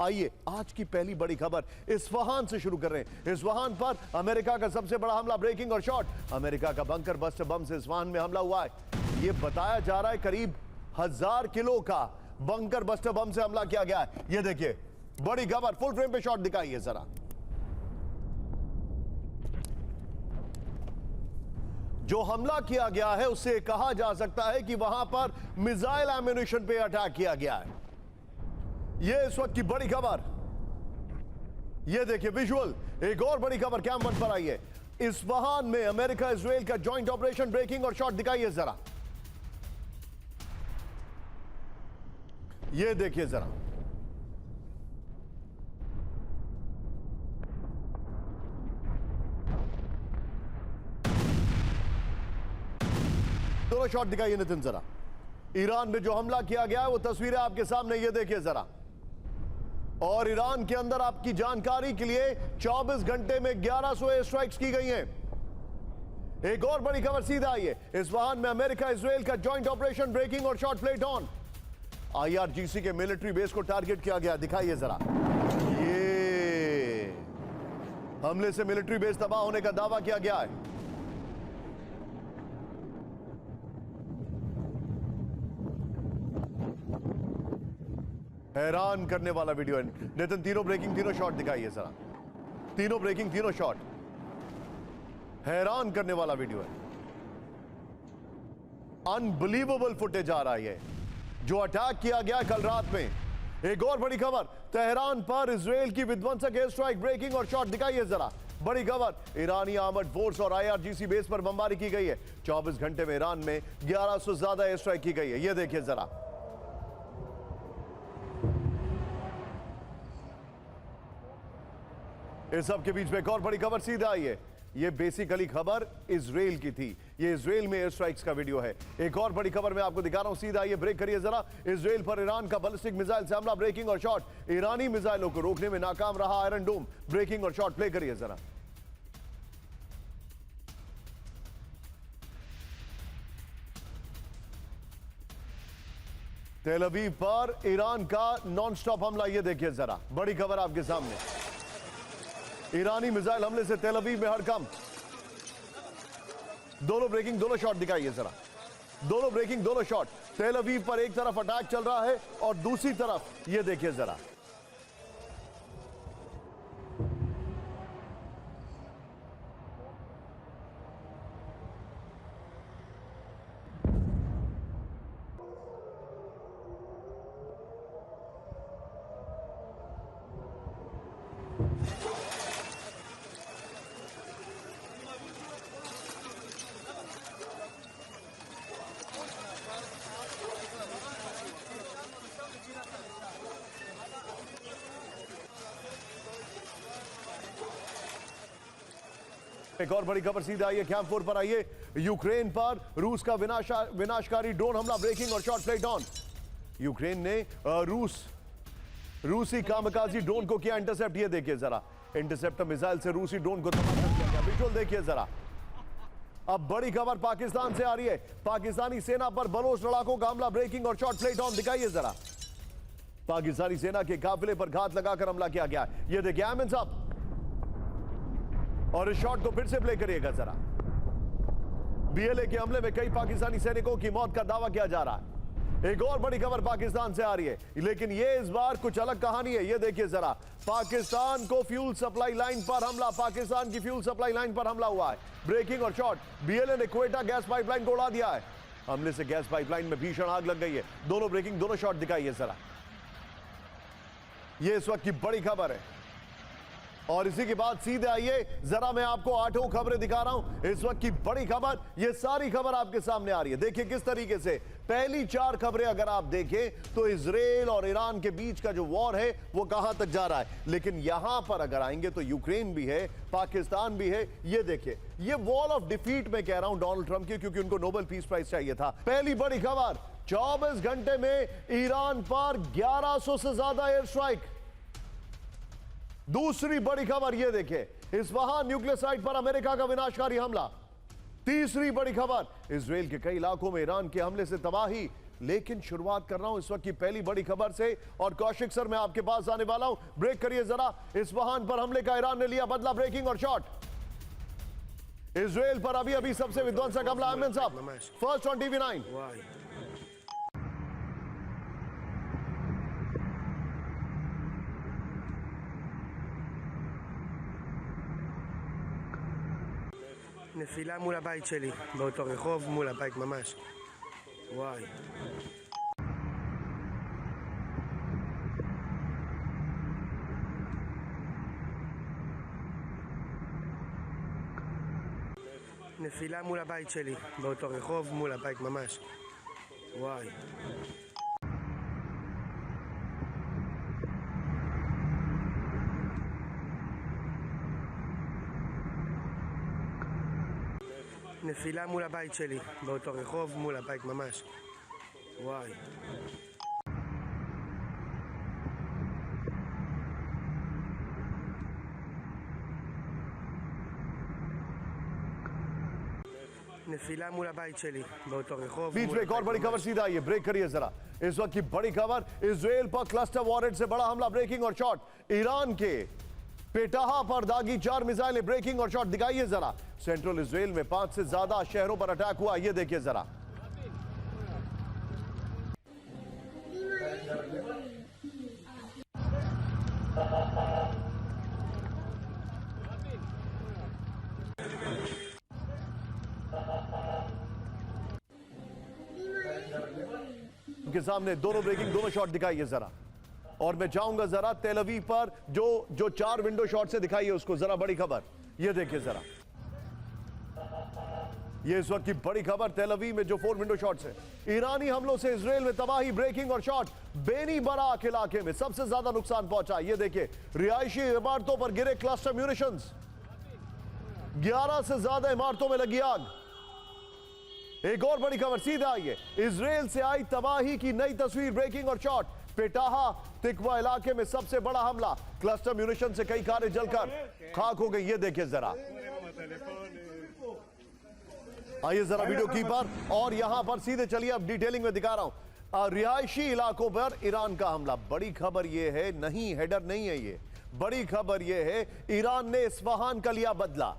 आइए आज की पहली बड़ी खबर इस्फहान से शुरू कर रहे हैं। इस्फहान पर अमेरिका का सबसे बड़ा हमला, ब्रेकिंग और शॉट। अमेरिका का बंकर बस्टर बम से इस्फहान में हमला हुआ है। यह बताया जा रहा है करीब 1000 किलो का बंकर बस्टर बम से हमला किया गया है। यह देखिए बड़ी खबर, फुल फ्रेम पे शॉट दिखाइए जरा। जो हमला किया गया है उससे कहा जा सकता है कि वहां पर मिसाइल एम्यूनिशन पे अटैक किया गया है। यह इस वक्त की बड़ी खबर, यह देखिए विजुअल। एक और बड़ी खबर कैम वन पर आई है। इस्फहान में अमेरिका इजराइल का जॉइंट ऑपरेशन, ब्रेकिंग और शॉट दिखाइए जरा। यह देखिए जरा, दोनों शॉट दिखाइए नितिन जरा। ईरान में जो हमला किया गया है वो तस्वीरें आपके सामने, ये देखिए जरा। और ईरान के अंदर आपकी जानकारी के लिए 24 घंटे में 1100 एयर स्ट्राइक्स की गई हैं। एक और बड़ी खबर सीधा आई है। इस्फहान में अमेरिका इजराइल का जॉइंट ऑपरेशन, ब्रेकिंग और शॉट प्लेट ऑन। आईआरजीसी के मिलिट्री बेस को टारगेट किया गया, दिखाइए जरा। ये हमले से मिलिट्री बेस तबाह होने का दावा किया गया है। हैरान करने वाला वीडियो है नितिन। तीनों ब्रेकिंग, तीनों शॉट दिखाइए जरा। तीनों ब्रेकिंग, तीनों शॉट, हैरान करने वाला वीडियो है। अनबिलीवेबल फुटेज आ रहा है जो अटैक किया गया कल रात में। एक और बड़ी खबर, तेहरान पर इजराइल की विध्वंसक एयर स्ट्राइक, ब्रेकिंग और शॉट दिखाइए जरा। बड़ी खबर, ईरानी आर्मर्ड फोर्स और आईआरजीसी बेस पर बमबारी की गई है। 24 घंटे में ईरान में 1100 से ज्यादा एयर स्ट्राइक की गई है। यह देखिए जरा। इस सब के बीच में एक और बड़ी खबर सीधा आई है। यह बेसिकली खबर इजराइल की थी। यह इजराइल में एयर स्ट्राइक्स का वीडियो है। एक और बड़ी खबर मैं आपको दिखा रहा हूं, सीधा आइए, ब्रेक करिए जरा। इजराइल पर ईरान का बैलिस्टिक मिसाइल से हमला, ब्रेकिंग और शॉट। ईरानी मिसाइलों को रोकने में नाकाम रहा आयरन डोम, ब्रेकिंग और शॉट। प्ले करिए जरा। तेल अवीव पर ईरान का नॉन स्टॉप हमला, यह देखिए जरा। बड़ी खबर आपके सामने, ईरानी मिसाइल हमले से तेल अवीव में हड़कंप। दोनों ब्रेकिंग, दोनों शॉट दिखाइए जरा। दोनों ब्रेकिंग, दोनों शॉट। तेल अवीव पर एक तरफ अटैक चल रहा है और दूसरी तरफ यह देखिए जरा। एक और बड़ी खबर सीधा आइए, कैंप 4 पर आइए। यूक्रेन पर रूस का विनाशकारी ड्रोन हमला, ब्रेकिंग और शॉट प्लेट ऑन। यूक्रेन ने रूसी कामकाजी ड्रोन को किया इंटरसेप्ट। ये देखिए जरा, इंटरसेप्टर मिसाइल से रूसी ड्रोन को तबाह कर दिया गया। विजुअल देखिए जरा। अब बड़ी खबर पाकिस्तान से आ रही है। पाकिस्तानी सेना पर बलोच लड़ाकों का हमला, ब्रेकिंग और शॉट प्लेट ऑन। दिखाइए जरा। पाकिस्तानी सेना के काफिले पर घात लगाकर हमला किया गया। ये देखिए आमिन साहब, और इस शॉट को फिर से प्ले करिएगा जरा। बीएलए के हमले में कई पाकिस्तानी सैनिकों की मौत का दावा किया जा रहा है। एक और बड़ी खबर पाकिस्तान से आ रही है, लेकिन यह इस बार कुछ अलग कहानी है। यह देखिए जरा। पाकिस्तान को फ्यूल सप्लाई लाइन पर हमला, पाकिस्तान की फ्यूल सप्लाई लाइन पर हमला हुआ है, ब्रेकिंग और शॉट। बीएलए ने क्वेटा गैस पाइपलाइन को उड़ा दिया है। हमले से गैस पाइपलाइन में भीषण आग लग गई है। दोनों ब्रेकिंग, दोनों शॉट दिखाइए जरा। यह इस वक्त की बड़ी खबर है। और इसी के बाद सीधे आइए जरा, मैं आपको 8 खबरें दिखा रहा हूं। इस वक्त की बड़ी खबर, ये सारी खबर आपके सामने आ रही है। देखिए किस तरीके से पहली 4 खबरें अगर आप देखें तो इजराइल और ईरान के बीच का जो वॉर है वो कहां तक जा रहा है। लेकिन यहां पर अगर आएंगे तो यूक्रेन भी है, पाकिस्तान भी है। ये देखिए, ये वॉल ऑफ डिफीट मैं कह रहा हूं डोनाल्ड ट्रंप की, क्योंकि उनको नोबेल पीस प्राइज चाहिए था। पहली बड़ी खबर, 24 घंटे में ईरान पर 1100 से ज्यादा एयर स्ट्राइक। दूसरी बड़ी खबर यह देखिए, इस्फहान न्यूक्लियर साइट पर अमेरिका का विनाशकारी हमला। तीसरी बड़ी खबर, इजराइल के कई इलाकों में ईरान के हमले से तबाही, लेकिन शुरुआत कर रहा हूं इस वक्त की पहली बड़ी खबर से। और कौशिक सर मैं आपके पास आने वाला हूं, ब्रेक करिए जरा। इस्फहान पर हमले का ईरान ने लिया बदला, ब्रेकिंग और शॉट। इजराइल पर अभी अभी सबसे विध्वंसक हमला। अहमद साहब फर्स्ट ऑन टीवी 9। נפילה מול הבית שלי, באותו רחוב, מול הבית ממש. וואי. נפילה מול הבית שלי, באותו רחוב, מול הבית ממש. וואי. נפילה מול הבית שלי, באותו רחוב, מול הבית ממש. וואי. नफीला मूल הבית שלי, באותו रखोव। बीच में एक और बड़ी खबर सीधा आई है, ब्रेक करिए जरा। इस वक्त की बड़ी खबर, इजराइल पर क्लस्टर वॉरेट से बड़ा हमला, ब्रेकिंग और शॉट। ईरान के पेटाहा पर दागी 4 मिसाइलें, ब्रेकिंग और शॉट दिखाइए जरा। सेंट्रल इजराइल में 5 से ज्यादा शहरों पर अटैक हुआ, ये देखिए जरा। के सामने दोनों ब्रेकिंग, दोनों शॉट दिखाइए जरा। और मैं चाहूंगा जरा तेल अवीव पर जो 4 विंडो शॉट से दिखाइए उसको जरा, बड़ी खबर ये देखिए जरा। ये इस वक्त की बड़ी खबर, तेल अवीव में जो 4 विंडो शॉट्स है। ईरानी हमलों से इजराइल में तबाही, ब्रेकिंग और शॉट। बेनी बराक इलाके में सबसे ज्यादा नुकसान पहुंचा, ये देखिए। रिहायशी इमारतों पर गिरे क्लस्टर म्यूनिशंस, 11 से ज्यादा इमारतों में लगी आग। एक और बड़ी खबर सीधा आई है, इजराइल से आई तबाही की नई तस्वीर, ब्रेकिंग और शॉट। पेटाहा तिकवा इलाके में सबसे बड़ा हमला, क्लस्टर म्यूनिशन से कई कारें जलकर खाक हो गई, ये देखिए जरा। आइए जरा वीडियो की पर, और यहां पर सीधे चलिए अब डिटेलिंग में दिखा रहा हूं। रिहायशी इलाकों पर ईरान का हमला। बड़ी खबर यह है, नहीं हेडर नहीं है ये, बड़ी खबर यह है ईरान ने इस्फहान का लिया बदला।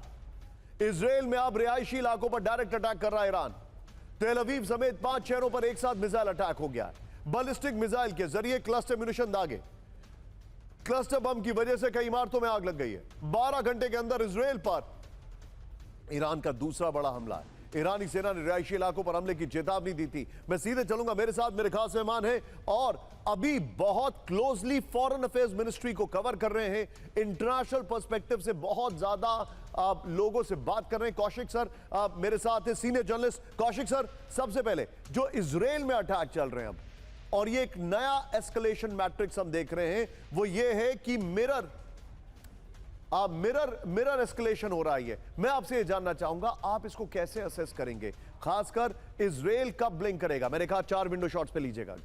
इजराइल में अब रिहायशी इलाकों पर डायरेक्ट अटैक कर रहा है ईरान। तेल अवीव समेत 5 शहरों पर एक साथ मिसाइल अटैक हो गया है। बैलिस्टिक मिसाइल के जरिए क्लस्टर म्यूनिशन दागे। क्लस्टर बम की वजह से कई इमारतों में आग लग गई है। 12 घंटे के अंदर इजराइल पर ईरान का दूसरा बड़ा हमला है। ईरानी सेना ने रिहायशी इलाकों पर हमले की चेतावनी दी थी। मैं सीधे चलूंगा, मेरे साथ मेरे खास मेहमान हैं और अभी बहुत क्लोजली फॉरेन अफेयर्स मिनिस्ट्री को कवर कर रहे हैं, इंटरनेशनल पर्सपेक्टिव से बहुत ज्यादा लोगों से बात कर रहे हैं। कौशिक सर मेरे साथ है, सीनियर जर्नलिस्ट। कौशिक सर, सबसे पहले जो इजराइल में अटैक चल रहे हैं अब, और ये एक नया एस्केलेशन मैट्रिक्स हम देख रहे हैं, वो ये है कि मिरर एस्केलेशन हो रहा है। मैं आपसे ये जानना चाहूंगा, आप इसको कैसे असेस करेंगे, खासकर इजराइल कब ब्लिंक करेगा? मैंने कहा 4 विंडो शॉट्स पे लीजिएगा।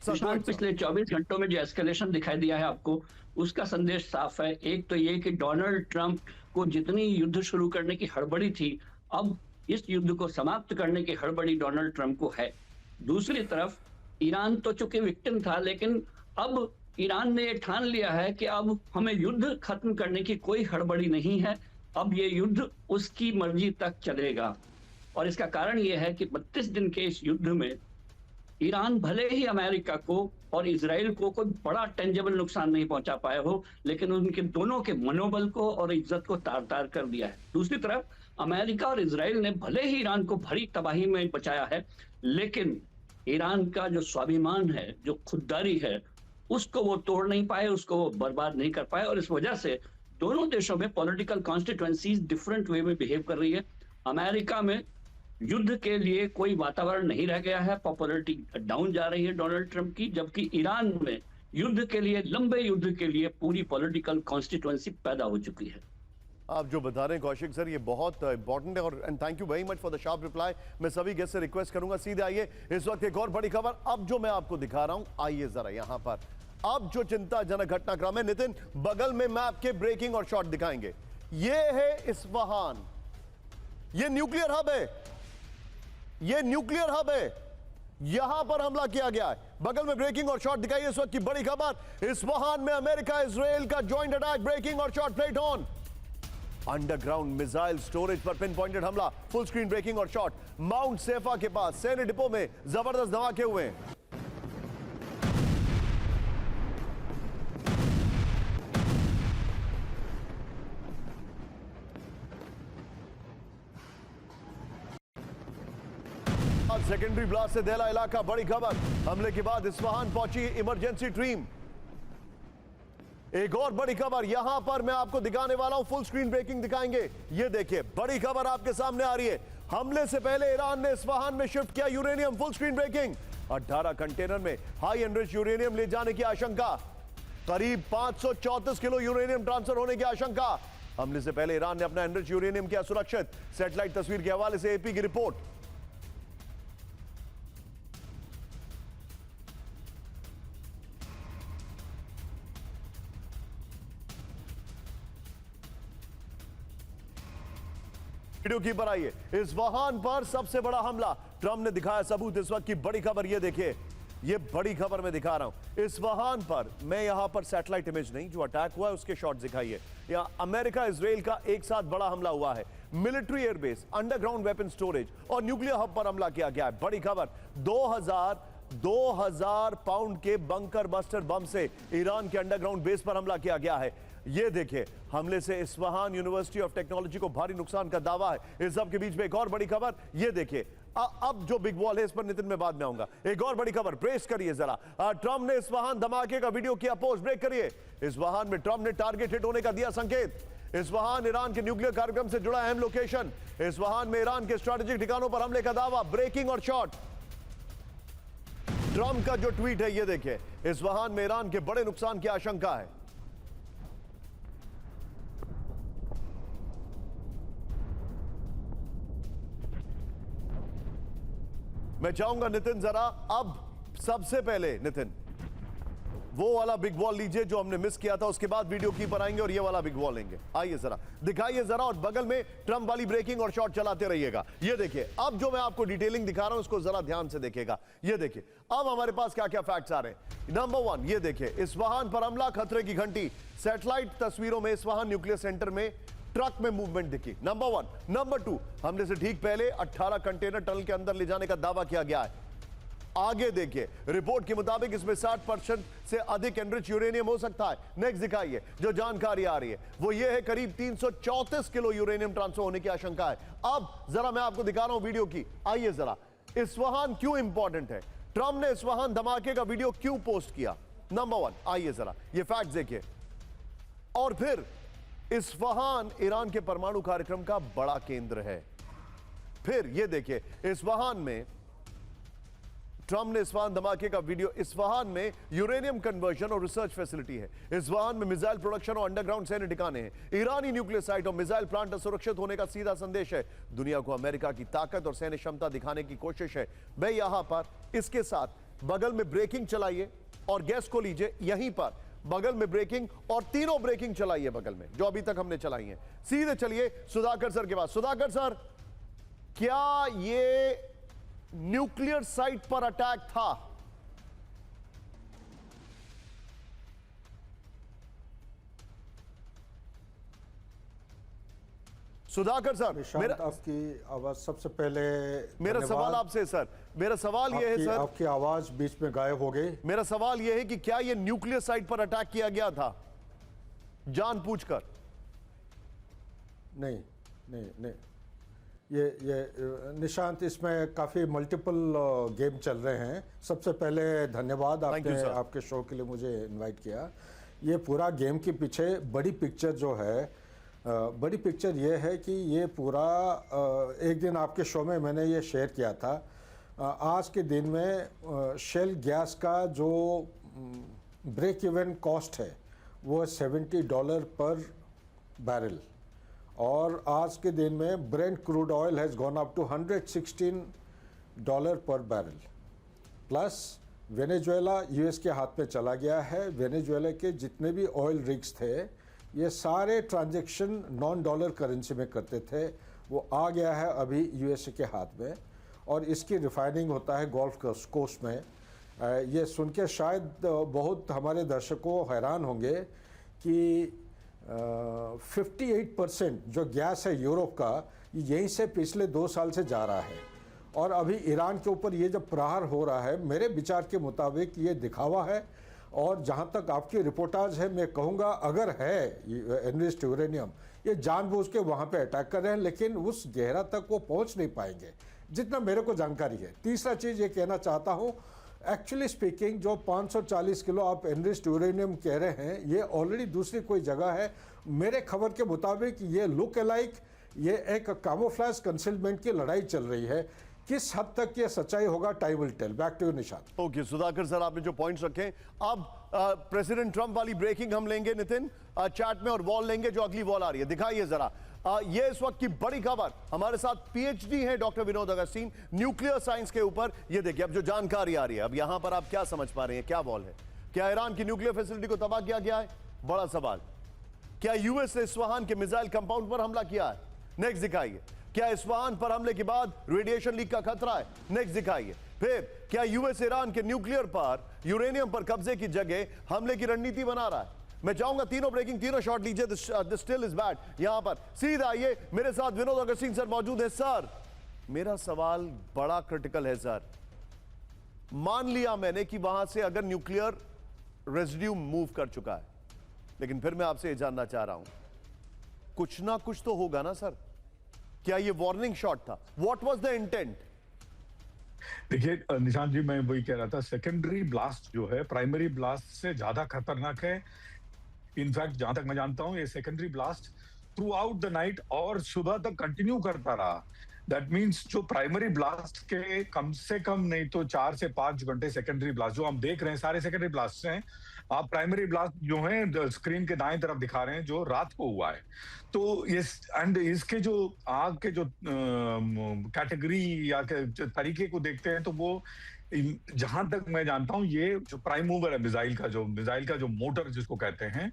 पिछले 24 घंटों में जो एस्केलेशन दिखाई दिया है आपको, उसका संदेश साफ है। एक तो ये कि डोनाल्ड ट्रंप को जितनी युद्ध शुरू करने की हड़बड़ी थी, अब इस युद्ध को समाप्त करने की हड़बड़ी डोनाल्ड ट्रंप को है। दूसरी तरफ ईरान तो चूंकि विक्टिम था, लेकिन अब ईरान ने ये ठान लिया है कि अब हमें युद्ध खत्म करने की कोई हड़बड़ी नहीं है, अब ये युद्ध उसकी मर्जी तक चलेगा। और इसका कारण ये है कि 32 दिन के इस युद्ध में ईरान भले ही अमेरिका को और इजराइल को कोई बड़ा टेंजेबल नुकसान नहीं पहुंचा पाए हो, लेकिन उनके दोनों के मनोबल को और इज्जत को तार तार कर दिया है। दूसरी तरफ अमेरिका और इजराइल ने भले ही ईरान को भरी तबाही में बचाया है, लेकिन ईरान का जो स्वाभिमान है, जो खुददारी है, उसको वो तोड़ नहीं पाए, उसको वो बर्बाद नहीं कर पाए। और इस वजह से दोनों देशों में पॉलिटिकल कॉन्स्टिट्यूएंसीज डिफरेंट वे में बिहेव कर रही है। अमेरिका में युद्ध के लिए कोई वातावरण नहीं रह गया है, पॉपुलैरिटी डाउन जा रही है डोनाल्ड ट्रंप की, जबकि ईरान में युद्ध के लिए, लंबे युद्ध के लिए पूरी पॉलिटिकल कॉन्स्टिट्यूएंसी पैदा हो चुकी है। आप जो बता रहे हैं कौशिक सर, ये बहुत इंपॉर्टेंट है, और and thank you very much for the sharp reply. मैं सभी गेस्ट से रिक्वेस्ट करूंगा सीधे आइए। इस वक्त एक और बड़ी खबर अब जो मैं आपको दिखा रहा हूं, आइए जरा यहां पर। अब जो चिंताजनक घटनाक्रम है, नितिन बगल में मैप के ब्रेकिंग और शॉट दिखाएंगे। ये है इस्फहान, ये न्यूक्लियर हब है, ये न्यूक्लियर हब है। यहां पर हमला किया गया है। बगल में ब्रेकिंग और शॉट दिखाइए इस वक्त की बड़ी खबर। इस्फहान में अमेरिका इजराइल का जॉइंट अटैक, ब्रेकिंग और shot plate on. Underground missile storage पर पिन पॉइंटेड हमला, फुल स्क्रीन ब्रेकिंग और शॉट। माउंट सेफा के पास सैन्य डिपो में जबरदस्त धमाके हुए हैं। सेकेंडरी ब्लास्ट से देला इलाका, बड़ी खबर। हमले के बाद इस्फहान पहुंची इमरजेंसी टीम। एक और बड़ी खबर यहां पर मैं आपको दिखाने वाला हूं, फुल स्क्रीन ब्रेकिंग दिखाएंगे। ये देखिए बड़ी खबर आपके सामने आ रही है। हमले से पहले ईरान ने इस्फहान में शिफ्ट किया uranium, full screen breaking. 18 container में हाई एनरिच्ड यूरेनियम ले जाने की आशंका, करीब 534 किलो यूरेनियम ट्रांसफर होने की आशंका। हमले से पहले ईरान ने अपना एनरिच्ड यूरेनियम किया सुरक्षित। सैटेलाइट तस्वीर के हवाले से एपी की रिपोर्ट। वीडियो की पर आइए। इस्फहान पर सबसे बड़ा हमला, ट्रंप ने दिखाया सबूत। इस वक्त की बड़ी खबर ये देखिए, ये बड़ी खबर मैं दिखा रहा हूं। इस्फहान पर मैं यहां पर सैटेलाइट इमेज नहीं, जो अटैक हुआ है उसके शॉट दिखाइए। यहां अमेरिका इजराइल का एक साथ बड़ा हमला हुआ है। Military airbase, underground weapon storage और न्यूक्लियर हब पर हमला किया गया है। बड़ी खबर, 2000 पाउंड के बंकर बस्टर बम से ईरान के अंडरग्राउंड बेस पर हमला किया गया है। ये देखिए, हमले से इस्फहान यूनिवर्सिटी ऑफ टेक्नोलॉजी को भारी नुकसान का दावा है। इस सब के बीच में एक और बड़ी खबर, ये देखिए। अब जो बिग वॉल है इस पर नितिन में बाद में आऊंगा। एक और बड़ी खबर, ब्रेस करिए जरा। ट्रंप ने इस्फहान धमाके का वीडियो किया पोस्ट, ब्रेक करिए। इस्फहान में ट्रंप ने टारगेट हिट होने का दिया संकेत। इस्फहान ईरान के न्यूक्लियर कार्यक्रम से जुड़ा अहम लोकेशन। इस्फहान में ईरान के स्ट्रेटेजिक ठिकानों पर हमले का दावा, ब्रेकिंग और शॉट। ट्रंप का जो ट्वीट है ये देखिए, इस्फहान में ईरान के बड़े नुकसान की आशंका है। मैं चाहूंगा नितिन जरा अब सबसे पहले नितिन वो वाला बिग वॉल लीजिए जो हमने मिस किया था, उसके बाद वीडियो की पर आएंगे और ये वाला बिग वॉल लेंगे। आइए जरा दिखाइए जरा, और बगल में ट्रंप वाली ब्रेकिंग और शॉट चलाते रहिएगा। ये देखिए, अब जो मैं आपको डिटेलिंग दिखा रहा हूं उसको जरा ध्यान से देखिएगा। ये देखिए अब हमारे पास क्या क्या फैक्ट्स आ रहे हैं। नंबर 1, ये देखिए, इस्फहान पर हमला, खतरे की घंटी। सैटेलाइट तस्वीरों में इस्फहान न्यूक्लियर सेंटर में ट्रक में मूवमेंट दिखी। नंबर 1। नंबर 2, हमले से ठीक पहले 18 कंटेनर टनल के अंदर ले जाने का दावा किया गया है। आगे देखिए, रिपोर्ट के मुताबिक इसमें 60% से अधिक एनरिच यूरेनियम हो सकता है। नेक्स्ट दिखाइए, जो जानकारी आ रही है वो ये है, करीब 334 किलो यूरेनियम ट्रांसफर होने की आशंका है। अब जरा मैं आपको दिखा रहा हूं वीडियो की। आइए जरा, इस्फहान क्यों इंपॉर्टेंट है, ट्रंप ने इस्फहान धमाके का वीडियो क्यों पोस्ट किया। नंबर 1, आइए जरा ये फैक्ट देखिए। और फिर इस्फहान ईरान के परमाणु कार्यक्रम का बड़ा केंद्र है। फिर ये देखिए, इस्फहान में ट्रंप ने इस्फहान धमाके का वीडियो। इस्फहान में यूरेनियम कन्वर्जन और रिसर्च फैसिलिटी है। इस्फहान में मिसाइल प्रोडक्शन और अंडरग्राउंड सैन्य ठिकाने हैं। ईरानी न्यूक्लियर साइट और मिसाइल प्लांट सुरक्षित होने का सीधा संदेश है। दुनिया को अमेरिका की ताकत और सैन्य क्षमता दिखाने की कोशिश है। मैं यहां पर इसके साथ बगल में ब्रेकिंग चलाइए और गैस को लीजिए, यहीं पर बगल में ब्रेकिंग और तीनों ब्रेकिंग चलाइए बगल में जो अभी तक हमने चलाई है। सीधे चलिए सुधाकर सर के पास। सुधाकर सर, क्या ये न्यूक्लियर साइट पर अटैक था? सुधाकर सर, मेरा आपकी आवाज सबसे पहले मेरा सवाल आपसे सर, मेरा सवाल यह है सर, आपकी आवाज बीच में गायब हो गई। मेरा सवाल यह है कि क्या यह न्यूक्लियर साइट पर अटैक किया गया था जानबूझकर? नहीं नहीं नहीं, ये निशांत, इसमें काफ़ी मल्टीपल गेम चल रहे हैं। सबसे पहले धन्यवाद आपने आपके शो के लिए मुझे इनवाइट किया। ये पूरा गेम के पीछे बड़ी पिक्चर जो है, बड़ी पिक्चर ये है कि ये पूरा एक दिन आपके शो में मैंने ये शेयर किया था। आज के दिन में शेल गैस का जो ब्रेक इवन कॉस्ट है वो $70 पर बैरल, और आज के दिन में Brent crude oil has gone up to $116 per barrel. Plus Venezuela US के हाथ में चला गया है। वेनेजुएला के जितने भी ऑयल रिग्स थे ये सारे ट्रांजैक्शन नॉन डॉलर करेंसी में करते थे, वो आ गया है अभी यूएसए के हाथ में। और इसकी रिफाइनिंग होता है गल्फ कोस्ट में। ये सुन के शायद बहुत हमारे दर्शकों हैरान होंगे कि 58% जो गैस है यूरोप का यहीं से पिछले 2 साल से जा रहा है। और अभी ईरान के ऊपर ये जब प्रहार हो रहा है, मेरे विचार के मुताबिक ये दिखावा है। और जहाँ तक आपकी रिपोर्टाज है, मैं कहूँगा अगर है एनरिच्ड यूरेनियम, ये जानबूझ के वहाँ पे अटैक कर रहे हैं, लेकिन उस गहरा तक वो पहुँच नहीं पाएंगे जितना मेरे को जानकारी है। तीसरा चीज़ ये कहना चाहता हूँ, एक्चुअली स्पीकिंग जो 540 किलो आप एनरिच्ड यूरेनियम कह रहे हैं, ये ऑलरेडी दूसरी कोई जगह है। मेरे खबर के मुताबिक ये लुक अलाइक, ये एक कामोफ्लेज कंसीलमेंट की लड़ाई चल रही है। किस हद तक ये सच्चाई होगा, time will tell. Back to you Nishant. Okay Sudhakar sir, आपने जो पॉइंट्स रखे, अब प्रेसिडेंट ट्रंप वाली ब्रेकिंग हम लेंगे नितिन चैट में, और वॉल लेंगे जो अगली वॉल आ रही है, दिखाइए जरा। ये इस वक्त की बड़ी खबर, हमारे साथ पीएचडी है doctor Vinod Augustine nuclear science के ऊपर। ये देखिए अब जो जानकारी आ रही है, अब यहां पर आप क्या समझ पा रहे हैं, क्या वॉल है? क्या ईरान की न्यूक्लियर फैसिलिटी को तबाह किया गया है? बड़ा सवाल। क्या यूएस ने इस्फहान के मिसाइल कंपाउंड पर हमला किया है? नेक्स्ट दिखाइए। क्या इस्फहान पर हमले के बाद रेडिएशन लीक का खतरा है? नेक्स्ट दिखाइए। फिर क्या यूएस ईरान के न्यूक्लियर पर यूरेनियम पर कब्जे की जगह हमले की रणनीति बना रहा है? मैं चाहूंगा तीनों ब्रेकिंग, तीनों शॉट लीजिए। This still is bad. यहां पर सीधा आइए, मेरे साथ विनोद अगस्तीन सर मौजूद है। सर, मेरा सवाल बड़ा क्रिटिकल है सर। मान लिया मैंने कि वहां से अगर न्यूक्लियर रेजिड्यू मूव कर चुका है, लेकिन फिर मैं आपसे यह जानना चाह रहा हूं, कुछ ना कुछ तो होगा ना सर? क्या ये वार्निंग शॉट था? What was the intent? देखिए निशांत जी, मैं वही कह रहा था, सेकेंडरी ब्लास्ट जो है प्राइमरी ब्लास्ट से ज्यादा खतरनाक है। इनफैक्ट जहां तक मैं जानता हूं, ये secondary blast through out the night और सुबह तक कंटिन्यू करता रहा। दैट मीन्स जो प्राइमरी ब्लास्ट के कम से कम नहीं तो 4 से 5 घंटे सेकेंडरी ब्लास्ट जो हम देख रहे हैं, सारे सेकेंडरी ब्लास्ट हैं। आप प्राइमरी ब्लास्ट जो है स्क्रीन के दाएं तरफ दिखा रहे हैं, जो रात को हुआ है। तो ये एंड इसके जो आग के जो कैटेगरी या के तरीके को देखते हैं, तो वो जहां तक मैं जानता हूं, ये जो प्राइम मूवर है मिसाइल का जो मोटर जिसको कहते हैं,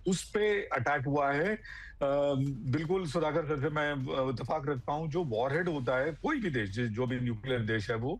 उस पे अटैक हुआ है। बिल्कुल सुधाकर सर से मैं इत्तेफाक रखता हूं, जो वॉरहेड होता है, कोई भी देश जो भी न्यूक्लियर देश है, वो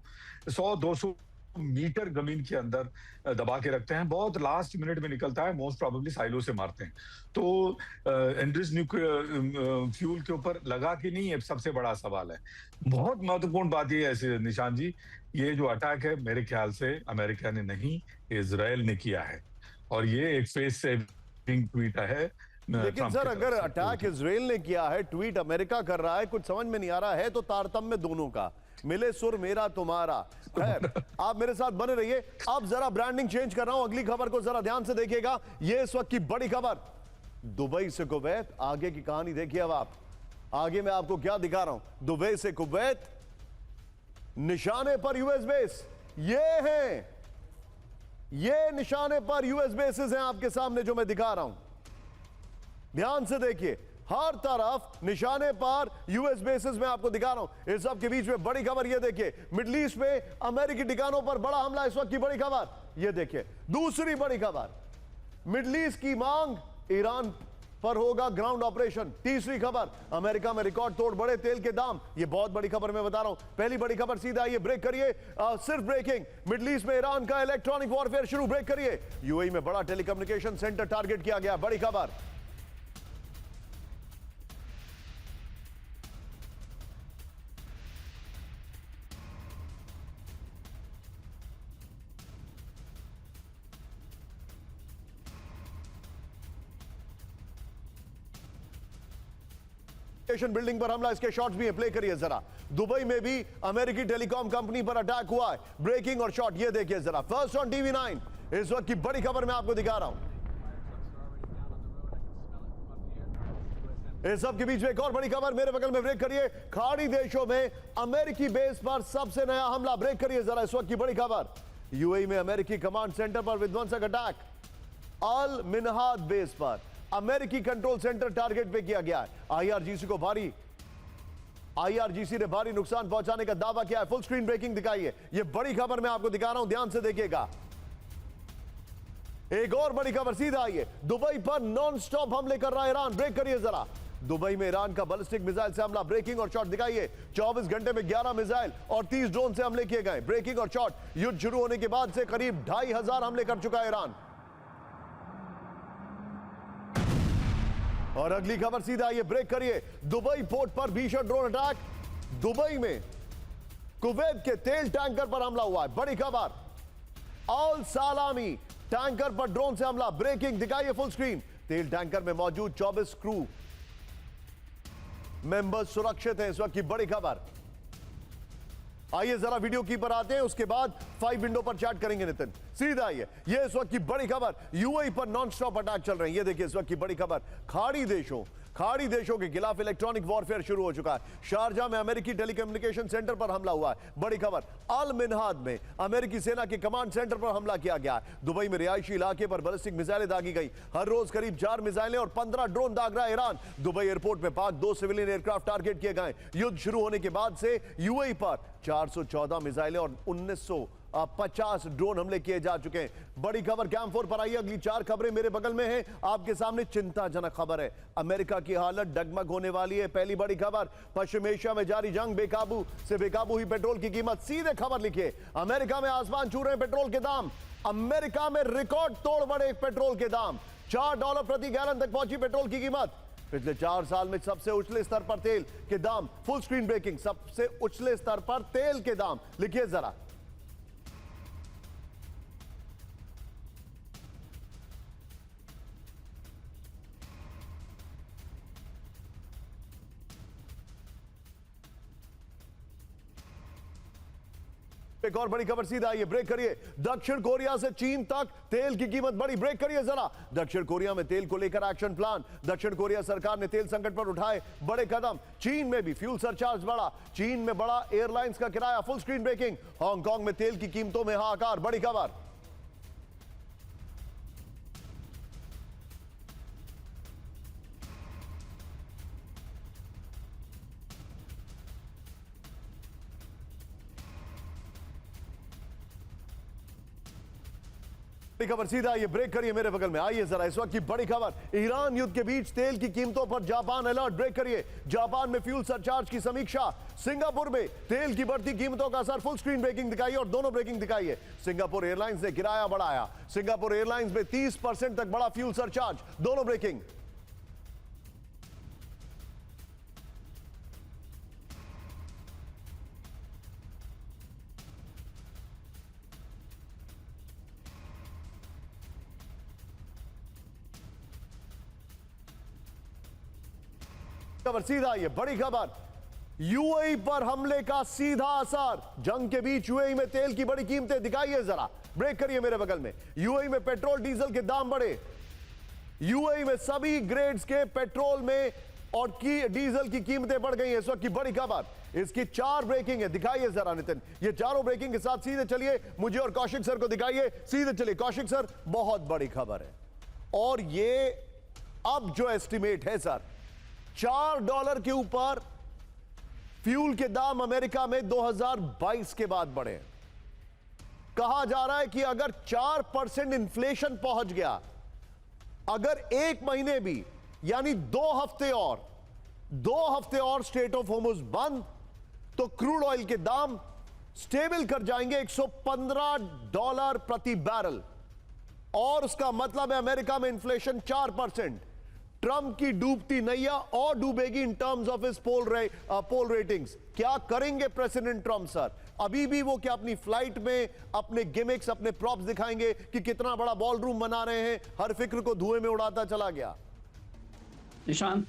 100-200 मीटर जमीन के अंदर दबा के रखते हैं। बहुत लास्ट मिनट में निकलता है, मोस्ट प्रोबेबली साइलो से मारते हैं। तो एनरिच्ड न्यूक्लियर फ्यूल के ऊपर लगा कि नहीं, ये सबसे बड़ा सवाल है। बहुत महत्वपूर्ण बात ये है निशांत जी, ये जो अटैक है मेरे ख्याल से अमेरिका ने नहीं, इजराइल ने किया है। और ये एक फेस सेविंग ट्वीट है। लेकिन सर, अगर अटैक इजराइल ने किया है, ट्वीट अमेरिका कर रहा है, कुछ समझ में नहीं आ रहा है तो तारतम्य दोनों का, मिले सुर मेरा तुम्हारा। खैर, आप मेरे साथ बने रहिए। अब जरा ब्रांडिंग चेंज कर रहा हूं, अगली खबर को जरा ध्यान से देखिएगा। ये इस वक्त की बड़ी खबर, दुबई से कुवैत। आगे की कहानी देखिए। अब आप आगे मैं आपको क्या दिखा रहा हूं, दुबई से कुवैत, निशाने पर यूएस बेस। ये हैं, ये निशाने पर यूएस बेसेस हैं आपके सामने जो मैं दिखा रहा हूं। ध्यान से देखिए, हर तरफ निशाने पर यूएस बेसेस में आपको दिखा रहा हूं। इस सब के बीच में बड़ी खबर ये देखिए, मिडिल ईस्ट में अमेरिकी ठिकानों पर बड़ा हमला। इस वक्त की बड़ी खबर ये देखिए। दूसरी बड़ी खबर, मिडिल ईस्ट की मांग, ईरान पर होगा ग्राउंड ऑपरेशन। तीसरी खबर, अमेरिका में रिकॉर्ड तोड़ बढ़े तेल के दाम। ये बहुत बड़ी खबर मैं बता रहा हूं। पहली बड़ी खबर सीधा आइए, ब्रेक करिए। सिर्फ ब्रेकिंग, मिडिल ईस्ट में ईरान का इलेक्ट्रॉनिक वॉरफेयर शुरू। ब्रेक करिए। यूएई में बड़ा टेलीकम्युनिकेशन सेंटर टारगेट किया गया। बड़ी खबर, बिल्डिंग पर हमला, इसके शॉट्स भी हैं, प्ले करिए जरा। दुबई में भी अमेरिकी टेलीकॉम कंपनी पर अटैक हुआ है। ब्रेकिंग और शॉट ये देखिए जरा, फर्स्ट ऑन टीवी 9। इस वक्त की बड़ी खबर मैं आपको दिखा रहा हूं। इस सब के बीच में एक और बड़ी खबर मेरे बगल में, ब्रेक करिए। खाड़ी देशों में अमेरिकी बेस पर सबसे नया हमला। ब्रेक करिए जरा, इस वक्त की बड़ी खबर, यूएई में अमेरिकी कमांड सेंटर पर विध्वंसक अटैक। अल मिनहाद बेस पर अमेरिकी कंट्रोल सेंटर टारगेट पे किया गया है। आईआरजीसी ने भारी नुकसान पहुंचाने का दावा किया है। फुल स्क्रीन ब्रेकिंग दिखाइए। ये बड़ी खबर मैं आपको दिखा रहा हूं, ध्यान से देखिएगा। एक और बड़ी खबर सीधा आइए, दुबई पर नॉन स्टॉप हमले कर रहा है ईरान। ब्रेक करिए जरा। दुबई में ईरान का बैलिस्टिक मिसाइल से हमला, ब्रेकिंग और शॉट दिखाइए। 24 घंटे में 11 मिसाइल और 30 ड्रोन से हमले किए गए। ब्रेकिंग और शॉट। युद्ध शुरू होने के बाद से करीब 2500 हमले कर चुका है ईरान। और अगली खबर सीधा ये, ब्रेक करिए। दुबई पोर्ट पर भीषण ड्रोन अटैक। दुबई में कुवैत के तेल टैंकर पर हमला हुआ है, बड़ी खबर। अल सलामी टैंकर पर ड्रोन से हमला, ब्रेकिंग दिखाइए फुल स्क्रीन। तेल टैंकर में मौजूद 24 क्रू मेंबर्स सुरक्षित हैं, इस वक्त की बड़ी खबर। आइए जरा वीडियो की पर आते हैं, उसके बाद 5 विंडो पर चैट करेंगे नितिन। सीधा आइए, ये इस वक्त की बड़ी खबर। यूएई पर नॉन स्टॉप अटैक चल रहे हैं। ये देखिए इस वक्त की बड़ी खबर। खाड़ी देशों के खिलाफ इलेक्ट्रॉनिक वॉरफेयर शुरू हो चुका है। शारजा में अमेरिकी टेलीकम्युनिकेशन सेंटर पर हमला हुआ है, बड़ी खबर। अल मिनहाद में अमेरिकी सेना के कमांड सेंटर पर हमला किया गया है। दुबई में रिहायशी इलाके पर बैलिस्टिक मिसाइलें दागी गई। हर रोज करीब 4 मिसाइलें और 15 ड्रोन दाग रहा है ईरान। दुबई एयरपोर्ट में पाक 2 सिविलियन एयरक्राफ्ट टारगेट किए गए। युद्ध शुरू होने के बाद से यूएई पर 414 मिसाइलें और 1950 ड्रोन हमले किए जा चुके हैं। बड़ी खबर कैम 4 पर आई। अगली 4 खबरें मेरे बगल में हैं, आपके सामने चिंताजनक खबर है। अमेरिका की हालत डगमग होने वाली है। पहली बड़ी खबर, पश्चिम एशिया में जारी जंग, बेकाबू से बेकाबू हुई पेट्रोल की कीमत। सीधे खबर लिखिए, अमेरिका में आसमान छू रहे हैं पेट्रोल के दाम। अमेरिका में रिकॉर्ड तोड़ बढ़े पेट्रोल के दाम। $4 प्रति गैलन तक पहुंची पेट्रोल की कीमत। पिछले 4 साल में सबसे उछले स्तर पर तेल के दाम। फुल स्क्रीन ब्रेकिंग, सबसे उछले स्तर पर तेल के दाम। लिखिए जरा। एक और बड़ी खबर सीधा आइए, ब्रेक करिए। दक्षिण कोरिया से चीन तक तेल की कीमत बढ़ी, ब्रेक करिए जरा। दक्षिण कोरिया में तेल को लेकर एक्शन प्लान। दक्षिण कोरिया सरकार ने तेल संकट पर उठाए बड़े कदम। चीन में भी फ्यूल सरचार्ज बढ़ा। चीन में बढ़ा एयरलाइंस का किराया। Full screen breaking. हांगकांग में तेल की कीमतों में हाहाकार, बड़ी खबर। खबर सीधा आइए, ब्रेक करिए मेरे बगल में। आइए जरा इस वक्त की बड़ी खबर। ईरान युद्ध के बीच तेल की कीमतों पर जापान अलर्ट, ब्रेक करिए। जापान में फ्यूल सरचार्ज की समीक्षा। सिंगापुर में तेल की बढ़ती कीमतों का असर। फुल स्क्रीन ब्रेकिंग दिखाइए और दोनों ब्रेकिंग दिखाइए। सिंगापुर एयरलाइंस ने किराया बढ़ाया। सिंगापुर एयरलाइंस में 30% तक बढ़ा फ्यूल सरचार्ज। दोनों ब्रेकिंग। खबर सीधा आइए, बड़ी खबर। यूएई पर हमले का सीधा असर। जंग के बीच यूएई में तेल की बड़ी कीमतें, दिखाइए जरा। ब्रेक करिए मेरे बगल में। यूएई में पेट्रोल डीजल के दाम बढ़े। यूएई में सभी ग्रेड्स के पेट्रोल में और डीजल की कीमतें बढ़ गई हैं। इस वक्त की बड़ी खबर। इसकी 4 ब्रेकिंग है, दिखाइए जरा नितिन। ये चारों ब्रेकिंग के साथ सीधे चलिए, मुझे और कौशिक सर को दिखाइए। सीधे चलिए कौशिक सर, बहुत बड़ी खबर है। और ये अब जो एस्टिमेट है सर, $4 के ऊपर फ्यूल के दाम अमेरिका में 2022 के बाद बढ़े। कहा जा रहा है कि अगर 4% इन्फ्लेशन पहुंच गया, अगर 1 महीने भी यानी 2 हफ्ते और स्ट्रेट ऑफ होर्मुज बंद, तो क्रूड ऑयल के दाम स्टेबल कर जाएंगे $115 प्रति बैरल। और उसका मतलब है अमेरिका में इन्फ्लेशन 4%। ट्रंप की डूबती नैया और डूबेगी in terms of his poll ratings. क्या करेंगे प्रेसिडेंट ट्रंप सर? अभी भी वो क्या अपनी फ्लाइट में अपने गिमिक्स, अपने प्रॉप्स दिखाएंगे कि कितना बड़ा बॉल रूम बना रहे हैं? हर फिक्र को धुएं में उड़ाता चला गया। निशांत,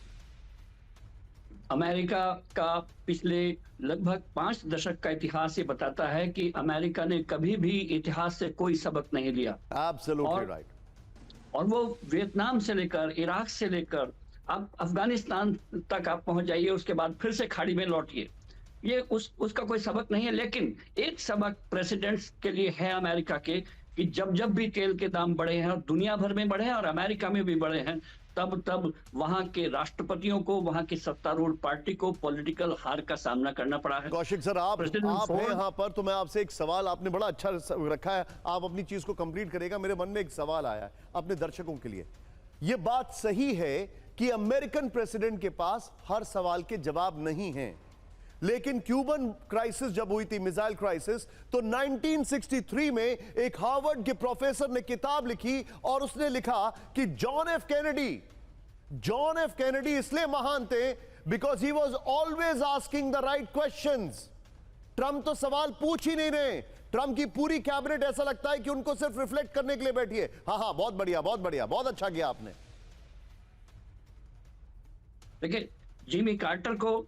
अमेरिका का पिछले लगभग 5 दशक का इतिहास ये बताता है कि अमेरिका ने कभी भी इतिहास से कोई सबक नहीं लिया। Absolutely right. और वो वियतनाम से लेकर, इराक से लेकर आप अफगानिस्तान तक आप पहुंच जाइए, उसके बाद फिर से खाड़ी में लौटिए। ये उसका कोई सबक नहीं है। लेकिन एक सबक प्रेसिडेंट्स के लिए है अमेरिका के, कि जब भी तेल के दाम बढ़े हैं, और दुनिया भर में बढ़े हैं और अमेरिका में भी बढ़े हैं, तब वहां के राष्ट्रपतियों को, वहां की सत्तारूढ़ पार्टी को पॉलिटिकल हार का सामना करना पड़ा है। कौशिक सर, आप हैं यहाँ पर, तो मैं आपसे एक सवाल, आपने बड़ा अच्छा रखा है, आप अपनी चीज को कंप्लीट करेगा। मेरे मन में एक सवाल आया है अपने दर्शकों के लिए। यह बात सही है कि अमेरिकन प्रेसिडेंट के पास हर सवाल के जवाब नहीं हैं। लेकिन क्यूबन क्राइसिस जब हुई थी, मिसाइल क्राइसिस, तो 1963 में एक हार्वर्ड के प्रोफेसर ने किताब लिखी और उसने लिखा कि जॉन एफ कैनेडी इसलिए महान थे because he was always asking the right questions. Trump तो सवाल पूछ ही नहीं रहे। ट्रंप की पूरी कैबिनेट ऐसा लगता है कि उनको सिर्फ रिफ्लेक्ट करने के लिए बैठी है। हाँ, बहुत बढ़िया, बहुत बढ़िया, बहुत अच्छा किया आपने। देखिए, जिमी कार्टर को,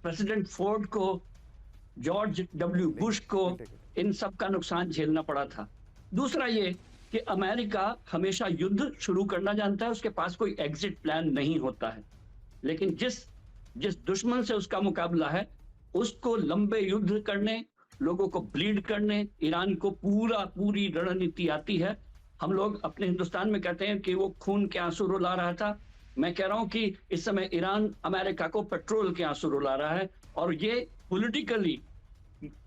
प्रेसिडेंट फोर्ड को, जॉर्ज डब्ल्यू बुश को, इन सब का नुकसान झेलना पड़ा था। दूसरा ये कि अमेरिका हमेशा युद्ध शुरू करना जानता है, उसके पास कोई एग्जिट प्लान नहीं होता है। लेकिन जिस दुश्मन से उसका मुकाबला है, उसको लंबे युद्ध करने, लोगों को ब्लीड करने, ईरान को पूरी रणनीति आती है। हम लोग अपने हिंदुस्तान में कहते हैं कि वो खून के आंसू रुला रहा था। मैं कह रहा हूं कि इस समय ईरान अमेरिका को पेट्रोल के आंसू रुला रहा है, और ये पॉलिटिकली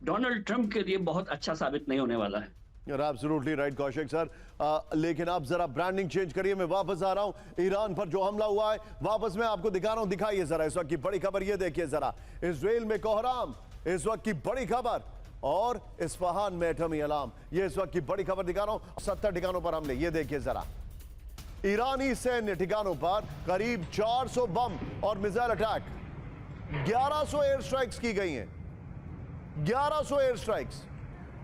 डोनाल्ड ट्रंप के लिए बहुत अच्छा साबित नहीं होने वाला है। You're absolutely right, Kaushik sir. लेकिन आप जरा ब्रांडिंग चेंज करिए। मैं वापस आ रहा हूं। ईरान पर जो हमला हुआ है, वापस मैं आपको दिखा रहा हूं। दिखाइए जरा इस वक्त की बड़ी खबर, ये देखिए जरा। इजराइल में कोहराम, इस वक्त की बड़ी खबर, और इस्फहान में एटमी अलार्म। ये इस वक्त की बड़ी खबर दिखा रहा हूं। 70 ठिकानों पर हमले, ये देखिए जरा। ईरानी सैन्य ठिकानों पर करीब 400 बम और मिसाइल अटैक, 1100 एयर स्ट्राइक्स की गई हैं। 1100 एयर स्ट्राइक्स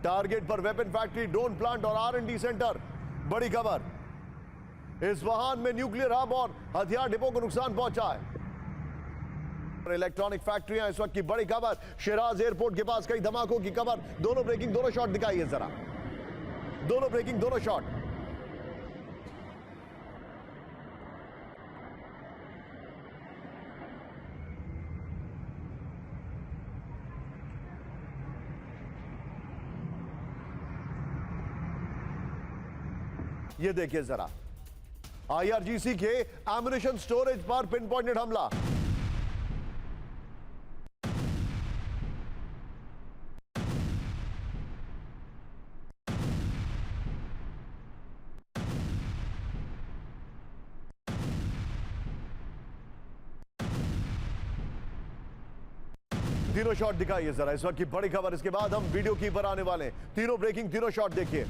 टारगेट पर, वेपन फैक्ट्री, ड्रोन प्लांट और R&D सेंटर। बड़ी खबर, इस्फहान में न्यूक्लियर हब और हथियार डिपो को नुकसान पहुंचा है। इलेक्ट्रॉनिक फैक्ट्रियां, इस वक्त की बड़ी खबर। शिराज एयरपोर्ट के पास कई धमाकों की खबर। दोनों ब्रेकिंग, दोनों शॉट दिखाइए जरा। दोनों ब्रेकिंग, दोनों शॉट। ये देखिए जरा, IRGC के एम्युनिशन स्टोरेज पर पिन पॉइंटेड हमला। तीनों शॉट दिखाइए जरा, इस वक्त की बड़ी खबर। इसके बाद हम वीडियो की पर आने वाले हैं। तीनों ब्रेकिंग, तीनों शॉट देखिए।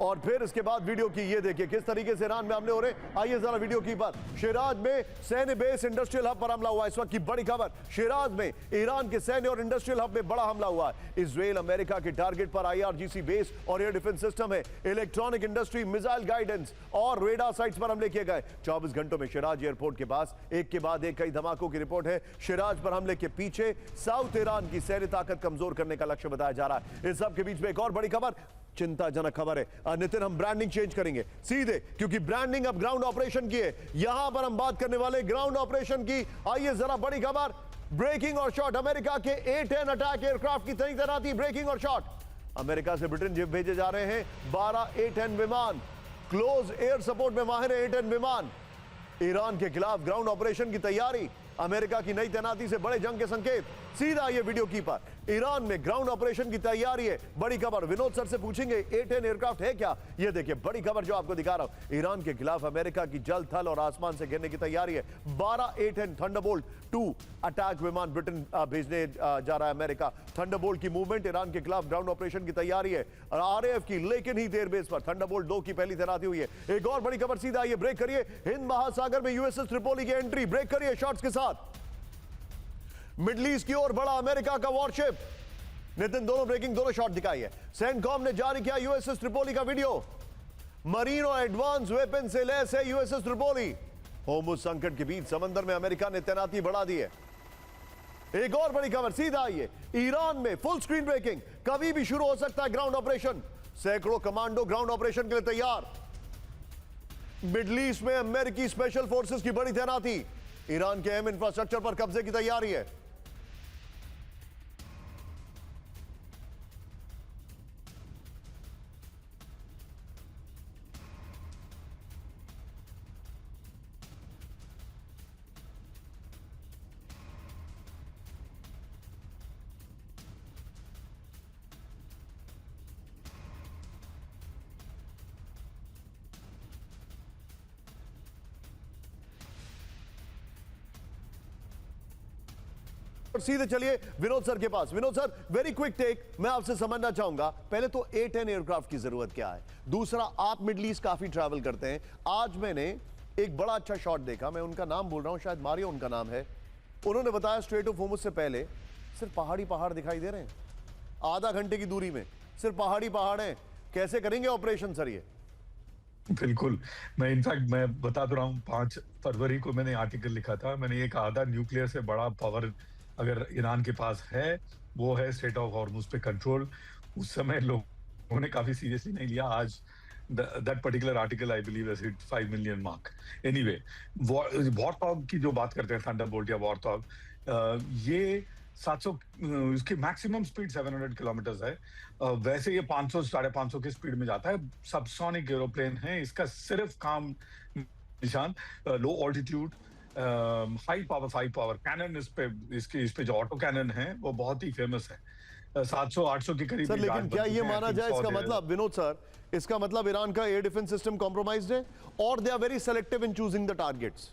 और फिर इसके बाद वीडियो की, ये देखिए किस तरीके से ईरान में हमले हो रहे हैं। आइए जरा वीडियो की पर। शिराज में सैन्य बेस, इंडस्ट्रियल हब पर हमला हुआ। इस वक्त की बड़ी खबर, शिराज में ईरान के सैन्य और इंडस्ट्रियल हब में बड़ा हमला हुआ है। इजराइल अमेरिका के टारगेट पर IRGC बेस और एयर डिफेंस सिस्टम है, इलेक्ट्रॉनिक इंडस्ट्री, मिसाइल गाइडेंस और रेडार साइट्स पर हमले किए गए। 24 घंटों में शिराज एयरपोर्ट के पास एक के बाद एक कई धमाकों की रिपोर्ट है। शिराज पर हमले के पीछे साउथ ईरान की सैन्य ताकत कमजोर करने का लक्ष्य बताया जा रहा है। इस सब के बीच में एक और बड़ी खबर, चिंताजनक खबर है। नितिन, हम ब्रांडिंग चेंज करेंगे सीधे, क्योंकि ब्रांडिंग अब ग्राउंड ऑपरेशन की है। यहां पर हम बात करने वाले ग्राउंड ऑपरेशन की। आइए जरा बड़ी खबर, ब्रेकिंग और शॉट। अमेरिका के A-10 अटैक एयरक्राफ्ट की तैनाती, ब्रेकिंग और शॉट। अमेरिका से ब्रिटेन भेजे जा रहे हैं 12 A-10 विमान। क्लोज एयर सपोर्ट में माहिर है A-10 विमान। ईरान के खिलाफ ग्राउंड ऑपरेशन की तैयारी, अमेरिका की नई तैनाती से बड़े जंग के संकेत। सीधा ये वीडियो की पर, ईरान में ग्राउंड ऑपरेशन की तैयारी है। बड़ी खबर, विनोद सर से पूछेंगे A-10 एयरक्राफ्ट है क्या। ये देखिए बड़ी खबर जो आपको दिखा रहा हूं। ईरान के खिलाफ अमेरिका की जल, थल और आसमान से घेरने की तैयारी है। 12 A-10 थंडरबोल्ट 2 अटैक विमान ब्रिटेन भेजने जा रहा है अमेरिका। थंडरबोल्ट की मूवमेंट, ईरान के खिलाफ ग्राउंड ऑपरेशन की तैयारी है RAF की, लेकिन ही एयरबेस पर थंडरबोल्ट 2 की पहली तैनाती हुई है। एक और बड़ी खबर, सीधा ये ब्रेक करिए। हिंद महासागर में USS ट्रिपोली की एंट्री, ब्रेक करिए शॉट्स के साथ। मिडल ईस्ट की ओर बढ़ा अमेरिका का वॉरशिप। नितिन, दोनों ब्रेकिंग, दोनों शॉट दिखाइए। सेंटकॉम ने जारी किया USS ट्रिपोली का वीडियो। मरीन और एडवांस वेपन से लैस है USS ट्रिपोली। होर्मुज संकट के बीच समंदर में अमेरिका ने तैनाती बढ़ा दी है। एक और बड़ी खबर, सीधा आइए। ईरान में फुल स्क्रीन ब्रेकिंग, कभी भी शुरू हो सकता है ग्राउंड ऑपरेशन। सैकड़ों कमांडो ग्राउंड ऑपरेशन के लिए तैयार। मिडल ईस्ट में अमेरिकी स्पेशल फोर्सेस की बड़ी तैनाती। ईरान के अहम इंफ्रास्ट्रक्चर पर कब्जे की तैयारी है। और सीधे चलिए विनोद सर के पास। Vinod sir, very quick take, मैं आपसे समझना चाहूंगा पहले तो A-10 एयरक्राफ्ट की जरूरत क्या है, दूसरा आप मिडल ईस्ट काफी ट्रैवल करते हैं। आज मैंने एक बड़ा अच्छा शॉट देखा, मैं उनका नाम बोल रहा हूं, शायद मारियो उनका नाम है। उन्होंने बताया स्ट्रेट ऑफ होर्मुज से पहले सिर्फ पहाड़ दिखाई दे रहे हैं, आधा घंटे की दूरी में सिर्फ पहाड़ हैं। कैसे करेंगे ऑपरेशन सर ये? बिल्कुल, मैं इनफैक्ट मैं बता तो रहा हूँ, 5 फरवरी को मैंने आर्टिकल लिखा था। मैंने एक आधा न्यूक्लियर से बड़ा पावर अगर ईरान के पास है वो है स्ट्रेट ऑफ हॉर्मुज पे कंट्रोल। उस समय लोगों ने काफी सीरियसली नहीं लिया। आज that particular article I believe has hit 5 million mark. Anyway, Warthog की जो बात करते हैं, थंडरबोल्ट या वॉरथॉग, ये 700 इसकी मैक्सिमम स्पीड 700 किलोमीटर है। वैसे ये 500 550 की स्पीड में जाता है। सबसोनिक एरोप्लेन है। इसका सिर्फ काम निशान लो ऑल्टीट्यूड हाई पावर कैनन, इस पे जो ऑटो कैनन है वो बहुत ही फेमस है। 700-800 के करीब। सर लेकिन क्या ये माना जाए, इसका मतलब विनोद सर, इसका मतलब ईरान का एयर डिफेंस सिस्टम कॉम्प्रोमाइज्ड है और they are very selective in choosing the targets?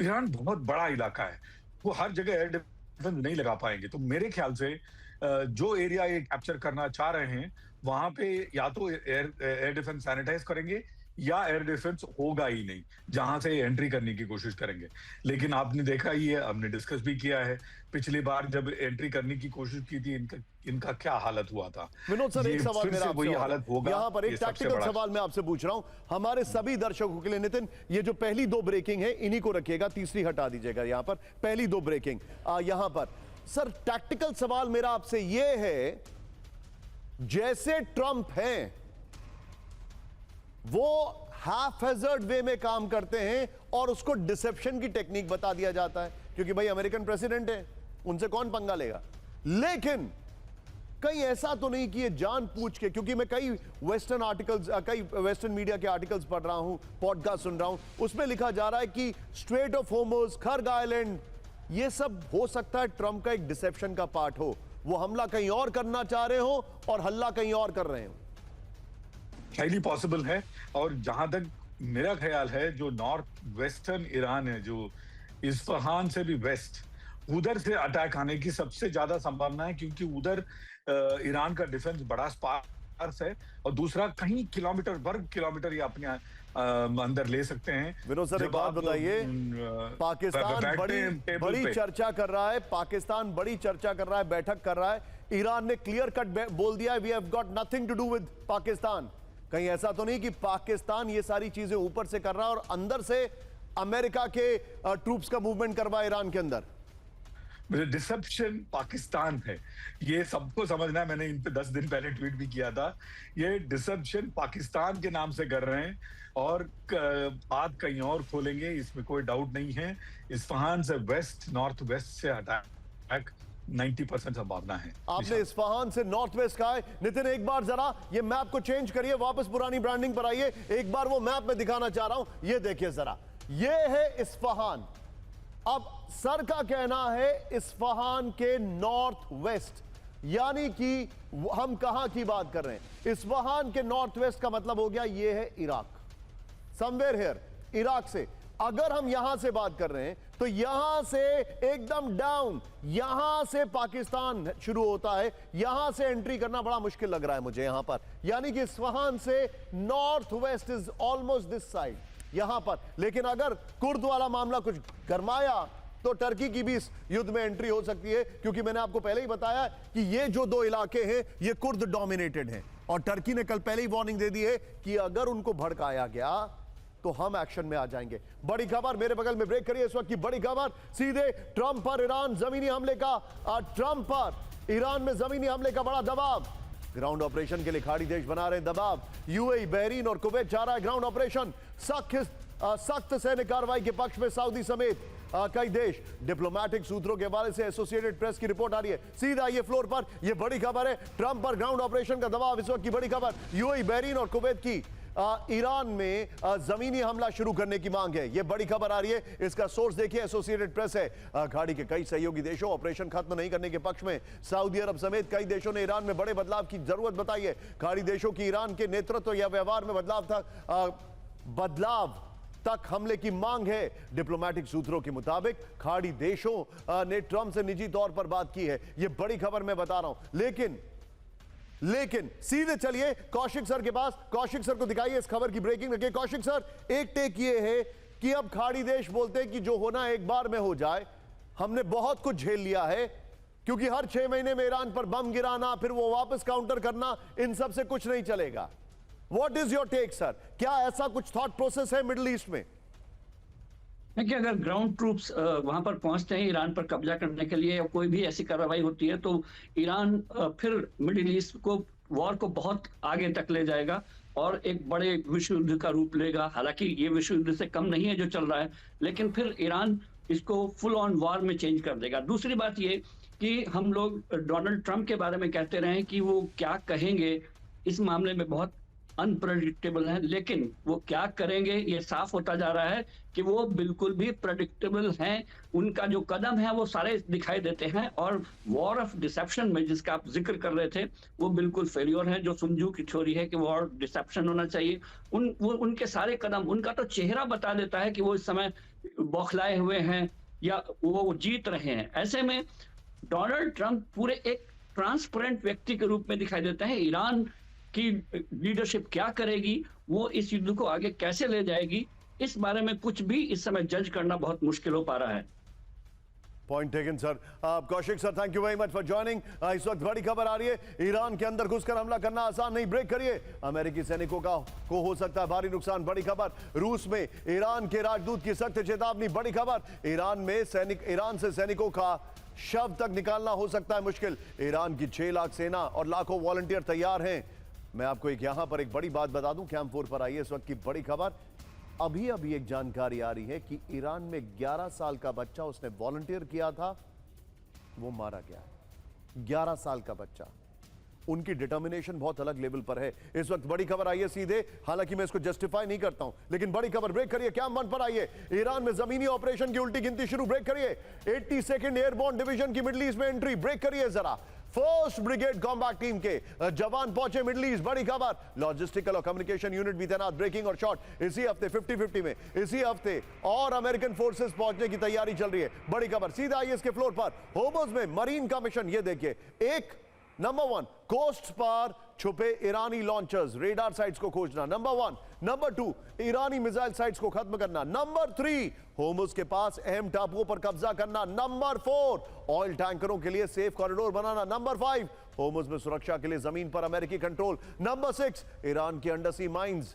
Iran बहुत बड़ा इलाका है, वो हर जगह एयर डिफेंस नहीं लगा पाएंगे। तो मेरे ख्याल से जो एरिया ये कैप्चर करना चाह रहे हैं वहां पे या तो एयर डिफेंस सैनिटाइज करेंगे या एयर डिफेंस होगा ही नहीं, जहां से एंट्री करने की कोशिश करेंगे। लेकिन आपने देखा ही है, हमने डिस्कस भी किया है, पिछली बार जब एंट्री करने की कोशिश की थी इनका क्या हालत हुआ था। विनोद सर, एक सवाल मेरा आपसे, वही हालत होगा। यहाँ पर एक टैक्टिकल सवाल मैं आपसे पूछ रहा हूं हमारे सभी दर्शकों के लिए। नितिन, ये जो पहली 2 ब्रेकिंग है इन्हीं को रखिएगा, तीसरी हटा दीजिएगा। यहाँ पर पहली 2 ब्रेकिंग यहाँ पर। सर टैक्टिकल सवाल मेरा आपसे ये है, जैसे ट्रंप हैं वो हाफ हैजर्ड वे में काम करते हैं और उसको डिसेप्शन की टेक्निक बता दिया जाता है, क्योंकि भाई अमेरिकन प्रेसिडेंट है, उनसे कौन पंगा लेगा। लेकिन कहीं ऐसा तो नहीं कि ये जान पूछ के, क्योंकि मैं कई वेस्टर्न मीडिया के आर्टिकल्स पढ़ रहा हूं, पॉडकास्ट सुन रहा हूं, उसमें लिखा जा रहा है कि स्ट्रेट ऑफ होर्मुज, खर्ग आइलैंड, ये सब हो सकता है ट्रंप का एक डिसेप्शन का पार्ट हो, वो हमला कहीं और करना चाह रहे हो और हल्ला कहीं और कर रहे हो। हाईली पॉसिबल है। और जहां तक मेरा ख्याल है, जो नॉर्थ वेस्टर्न ईरान है, जो इस्फहान से भी वेस्ट, उधर से अटैक आने की सबसे ज्यादा संभावना है, क्योंकि उधर ईरान का डिफेंस बड़ा स्पार्स है और दूसरा कहीं वर्ग किलोमीटर ये अपने अंदर ले सकते हैं। विनोद सर, एक बात बताइए, पाकिस्तान बड़ी चर्चा कर रहा है, पाकिस्तान बड़ी चर्चा कर रहा है, बैठक कर रहा है, ईरान ने क्लियर कट बोल दिया है, we have got nothing to do with Pakistan. कहीं ऐसा तो नहीं कि पाकिस्तान ये सारी चीजें ऊपर से कर रहा है और अंदर से अमेरिका के ट्रूप्स का मूवमेंट करवा ईरान के अंदर? डिसेप्शन पाकिस्तान है, ये सबको समझना है। मैंने इन पे 10 दिन पहले ट्वीट भी किया था। ये डिसेप्शन पाकिस्तान के नाम से कर रहे हैं और बात कहीं और खोलेंगे, इसमें कोई डाउट नहीं है। इस्फहान से वेस्ट, नॉर्थ वेस्ट से अटैक 90% संभावना है। आपने इस्फहान से नॉर्थ वेस्ट कहा है। नितिन, एक बार जरा ये मैप को चेंज करिए, वापस पुरानी ब्रांडिंग पर आइए। एक बार वो मैप में दिखाना चाह रहा हूं, ये देखिए जरा, ये है इस्फहान। अब सर का कहना है इस्फहान के नॉर्थ वेस्ट, यानी कि हम कहां की बात कर रहे हैं? इस्फहान के नॉर्थ वेस्ट का मतलब हो गया ये है इराक, समवेयर हियर, इराक से। अगर हम यहां से बात कर रहे हैं तो यहां से एकदम डाउन, यहां से पाकिस्तान शुरू होता है, यहां से एंट्री करना बड़ा मुश्किल लग रहा है मुझे यहां पर, यानी कि इस्फहान से north west is almost this side यहां पर। लेकिन अगर कुर्द वाला मामला कुछ गरमाया तो टर्की की भी इस युद्ध में एंट्री हो सकती है, क्योंकि मैंने आपको पहले ही बताया कि ये जो 2 इलाके हैं ये कुर्द डोमिनेटेड हैं और टर्की ने कल पहले ही वार्निंग दे दी है कि अगर उनको भड़काया गया तो हम एक्शन में आ जाएंगे। बड़ी खबर मेरे बगल में, ब्रेक करिए इस वक्त की बड़ी खबर, सीधे ट्रंप पर ईरान जमीनी हमले का, ट्रंप पर ईरान में जमीनी हमले का बड़ा दबाव। ग्राउंड ऑपरेशन के लिए खाड़ी देश बना रहे दबाव, यूएई, बहरीन और कुवैत चाह रहा है ग्राउंड ऑपरेशन। सख्त सैन्य कार्रवाई के पक्ष में सऊदी समेत कई देश। डिप्लोमेटिक सूत्रों के हवाले से एसोसिएटेड प्रेस की रिपोर्ट आ रही है। सीधा ये फ्लोर पर, ये बड़ी खबर है, ट्रंप पर ग्राउंड ऑपरेशन का दबाव, इस वक्त की बड़ी खबर। यूएई, बहरीन और कुवैत की ईरान में जमीनी हमला शुरू करने की मांग है, ये बड़ी खबर आ रही है। इसका सोर्स देखिए, एसोसिएटेड प्रेस है। खाड़ी के कई सहयोगी देशों ऑपरेशन खत्म नहीं करने के पक्ष में। सऊदी अरब समेत कई देशों ने ईरान में बड़े बदलाव की जरूरत बताई है। खाड़ी देशों की ईरान के नेतृत्व या व्यवहार में बदलाव तक हमले की मांग है। डिप्लोमेटिक सूत्रों के मुताबिक खाड़ी देशों ने ट्रंप से निजी तौर पर बात की है। यह बड़ी खबर मैं बता रहा हूं, लेकिन सीधे चलिए कौशिक सर के पास। कौशिक सर को दिखाइए इस खबर की ब्रेकिंग रखिए। कौशिक सर, एक टेक ये है कि अब खाड़ी देश बोलते हैं कि जो होना एक बार में हो जाए। हमने बहुत कुछ झेल लिया है, क्योंकि हर 6 महीने में ईरान पर बम गिराना, फिर वो वापस काउंटर करना, इन सब से कुछ नहीं चलेगा। What is your take sir? क्या ऐसा कुछ थॉट प्रोसेस है मिडिल ईस्ट में? देखिए, अगर ग्राउंड ट्रूप्स वहां पर पहुंचते हैं ईरान पर कब्जा करने के लिए, या कोई भी ऐसी कार्रवाई होती है, तो ईरान फिर मिडिल ईस्ट को, वॉर को बहुत आगे तक ले जाएगा और एक बड़े विश्व युद्ध का रूप लेगा। हालांकि ये विश्व युद्ध से कम नहीं है जो चल रहा है, लेकिन फिर ईरान इसको फुल ऑन वॉर में चेंज कर देगा। दूसरी बात ये कि हम लोग डोनाल्ड ट्रंप के बारे में कहते रहे कि वो क्या कहेंगे इस मामले में बहुत अनप्रेडिक्टेबल है, लेकिन वो क्या करेंगे ये साफ होता जा रहा है कि वो बिल्कुल भी प्रेडिक्टेबल हैं। उनका जो कदम है वो सारे दिखाई देते हैं, और वॉर ऑफ डिसेप्शन में जिसका आप जिक्र कर रहे थे, वो बिल्कुल फेलियर है। जो सुनजू की थ्योरी है कि वॉर डिसेप्शन होना चाहिए, उनके सारे कदम, उनका तो चेहरा बता देता है कि वो इस समय बौखलाए हुए हैं या वो जीत रहे हैं। ऐसे में डोनाल्ड ट्रंप पूरे एक ट्रांसपेरेंट व्यक्ति के रूप में दिखाई देते हैं। ईरान की लीडरशिप क्या करेगी, वो इस युद्ध को आगे कैसे ले जाएगी, इस बारे में कुछ भी इस समय जज करना बहुत मुश्किल हो पा रहा है। Point taken sir. Kaushik sir, thank you very much for joining. इस वक्त बड़ी खबर आ रही है, ईरान के अंदर घुसकर हमला करना आसान नहीं। ब्रेक करिए। अमेरिकी सैनिकों को हो सकता है भारी नुकसान। बड़ी खबर, रूस में ईरान के राजदूत की सख्त चेतावनी। बड़ी खबर, ईरान से सैनिकों का शव तक निकालना हो सकता है मुश्किल। ईरान की 6 लाख सेना और लाखों वॉलंटियर तैयार हैं। मैं आपको यहां पर एक बड़ी बात बता दूं, कैंप 4 पर आई है इस वक्त की बड़ी खबर। अभी एक जानकारी आ रही है कि ईरान में 11 साल का बच्चा, उसने वॉलंटियर किया था, वो मारा गया। 11 साल का बच्चा। उनकी डिटर्मिनेशन बहुत अलग लेवल पर है। इस वक्त बड़ी खबर आई है सीधे, हालांकि मैं इसको जस्टिफाई नहीं करता हूं, लेकिन बड़ी खबर। ब्रेक करिए, कैंप 1 पर आई है। ईरान में जमीनी ऑपरेशन की उल्टी गिनती शुरू। ब्रेक करिए। 82nd एयरबोर्न डिवीजन की मिडिल ईस्ट में एंट्री। ब्रेक करिए जरा। 1st ब्रिगेड कॉम्बैट टीम के जवान पहुंचे मिडिल ईस्ट। बड़ी खबर, लॉजिस्टिकल और कम्युनिकेशन यूनिट भी तैनात। ब्रेकिंग और शॉट इसी हफ्ते 50-50 में, इसी हफ्ते और अमेरिकन फोर्सेस पहुंचने की तैयारी चल रही है। बड़ी खबर सीधा आई इसके फ्लोर पर। होमस में मरीन का मिशन, ये देखिए। नंबर 1, कोस्ट पर छुपे ईरानी लॉन्चर्स, रेडार साइट्स को खोजना। नंबर 1। नंबर 2, ईरानी मिसाइल साइट्स को खत्म करना। नंबर 3, होर्मुज के पास अहम टापुओं पर कब्जा करना। नंबर 4, ऑयल टैंकरों के लिए सेफ कॉरिडोर बनाना। नंबर 5, होर्मुज में सुरक्षा के लिए जमीन पर अमेरिकी कंट्रोल। नंबर 6, ईरान की अंडरसी माइंस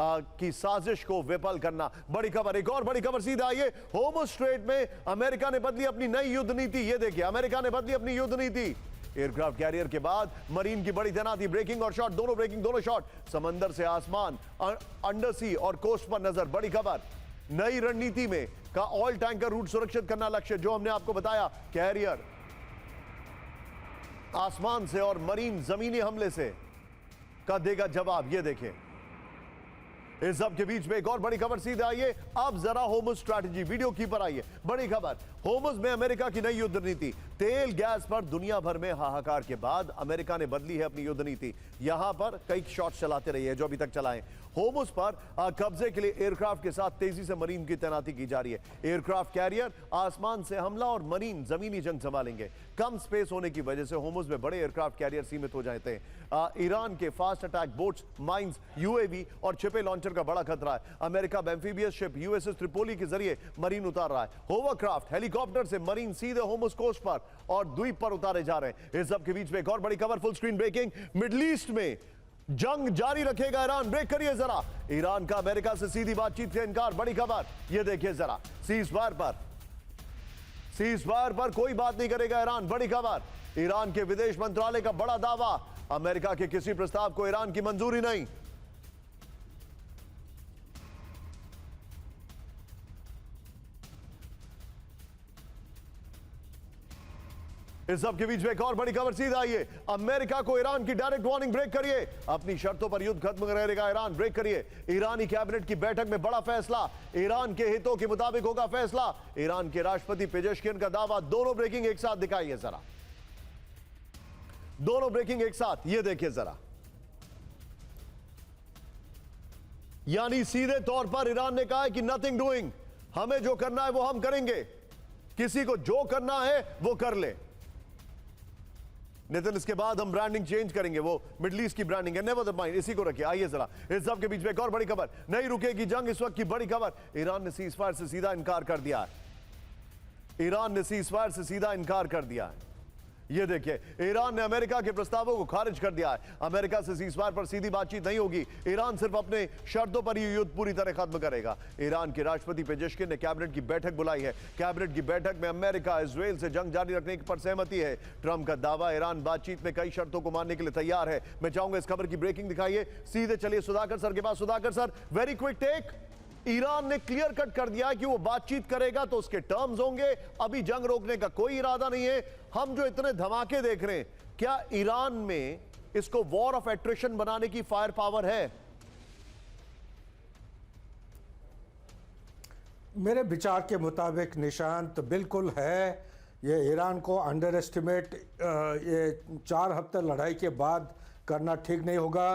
की साजिश को विफल करना। बड़ी खबर, एक और बड़ी खबर सीधा आइए। होर्मुज स्ट्रेट में अमेरिका ने बदली अपनी नई युद्ध नीति। ये देखिए, अमेरिका ने बदली अपनी युद्ध नीति। एयरक्राफ्ट कैरियर के बाद मरीन की बड़ी तैनाती। ब्रेकिंग और शॉट, दोनों ब्रेकिंग, दोनों शॉट। समंदर से आसमान, अंडर सी और कोस्ट पर नजर। बड़ी खबर, नई रणनीति में का ऑयल टैंकर रूट सुरक्षित करना लक्ष्य। जो हमने आपको बताया, कैरियर आसमान से और मरीन जमीनी हमले से का देगा जवाब। ये देखें, इस सब के बीच में एक और बड़ी खबर सीधे आई है। अब जरा होर्मुज स्ट्रैटेजी, वीडियो की पर आई है। बड़ी खबर, होर्मुज में अमेरिका की नई युद्ध नीति। तेल गैस पर दुनिया भर में हाहाकार के बाद अमेरिका ने बदली है अपनी युद्ध नीति। यहां पर कई शॉट्स चलाते रही है जो अभी तक चलाएं। होर्मुज पर कब्जे के लिए एयरक्राफ्ट के साथ तेजी से मरीन की तैनाती की जा रही है। एयरक्राफ्ट कैरियर आसमान से हमला और मरीन जमीनी जंग संभालेंगे। कम स्पेस होने की वजह से होर्मुज में बड़े एयरक्राफ्ट कैरियर सीमित हो जाते हैं। ईरान के fast attack boats, mines, UAV और छिपे लॉन्चर का बड़ा खतरा है। America amphibious ship USS Tripoli के जरिए मरीन उतार रहा है। होवरक्राफ्ट हेलीकॉप्टर से मरीन सीधे होर्मुज कोस्ट पर और द्वीप पर उतारे जा रहे हैं। इस सब के बीच में एक और बड़ी खबर, full screen breaking. Middle east में जंग जारी रखेगा ईरान। ब्रेक करिए जरा। ईरान का अमेरिका से सीधी बातचीत से इनकार। बड़ी खबर, यह देखिए जरा। सीज फायर पर कोई बात नहीं करेगा ईरान। बड़ी खबर, ईरान के विदेश मंत्रालय का बड़ा दावा, अमेरिका के किसी प्रस्ताव को ईरान की मंजूरी नहीं। इस सब के बीच में एक और बड़ी खबर सीधा आई है। अमेरिका को ईरान की डायरेक्ट वार्निंग। ब्रेक करिए। अपनी शर्तों पर युद्ध खत्म करेगा ईरान। ब्रेक करिए। ईरानी कैबिनेट की बैठक में बड़ा फैसला, ईरान के हितों के मुताबिक होगा फैसला। ईरान के राष्ट्रपति पेजेश्किन का दावा। दोनों ब्रेकिंग एक साथ दिखाइए जरा, दोनों ब्रेकिंग एक साथ। ये देखिए जरा, यानी सीधे तौर पर ईरान ने कहा है कि नथिंग डूइंग, हमें जो करना है वो हम करेंगे, किसी को जो करना है वो कर ले। नितिन, इसके बाद हम ब्रांडिंग चेंज करेंगे, वो मिडिल ईस्ट की ब्रांडिंग है, नेवर माइंड, इसी को रखिए। आइए जरा इस सब के बीच में एक और बड़ी खबर, नहीं रुकेगी जंग, इस वक्त की बड़ी खबर, ईरान ने सीजफायर से सीधा इनकार कर दिया है। ईरान ने सीजफायर से सीधा इनकार कर दिया है। ये देखिए, ईरान ने अमेरिका के प्रस्तावों को खारिज कर दिया है। अमेरिका से सीजफायर पर सीधी बातचीत नहीं होगी, ईरान सिर्फ अपने शर्तों पर ही युद्ध पूरी तरह खत्म करेगा। ईरान के राष्ट्रपति पेजेश्किन ने कैबिनेट की बैठक बुलाई है। कैबिनेट की बैठक में अमेरिका इजराइल से जंग जारी रखने पर सहमति है। ट्रंप का दावा, ईरान बातचीत में कई शर्तों को मानने के लिए तैयार है। मैं चाहूंगा इस खबर की ब्रेकिंग दिखाइए, सीधे चलिए सुधाकर सर के पास। Sudhakar sir, very quick take. Iran ने क्लियर कट कर दिया कि वो बातचीत करेगा तो उसके टर्म्स होंगे, अभी जंग रोकने का कोई इरादा नहीं है। हम जो इतने धमाके देख रहे हैं, क्या ईरान में इसको वॉर ऑफ एट्रिशन बनाने की फायर पावर है? मेरे विचार के मुताबिक निशांत बिल्कुल है। ये ईरान को अंडर एस्टिमेट ये 4 हफ्ते लड़ाई के बाद करना ठीक नहीं होगा।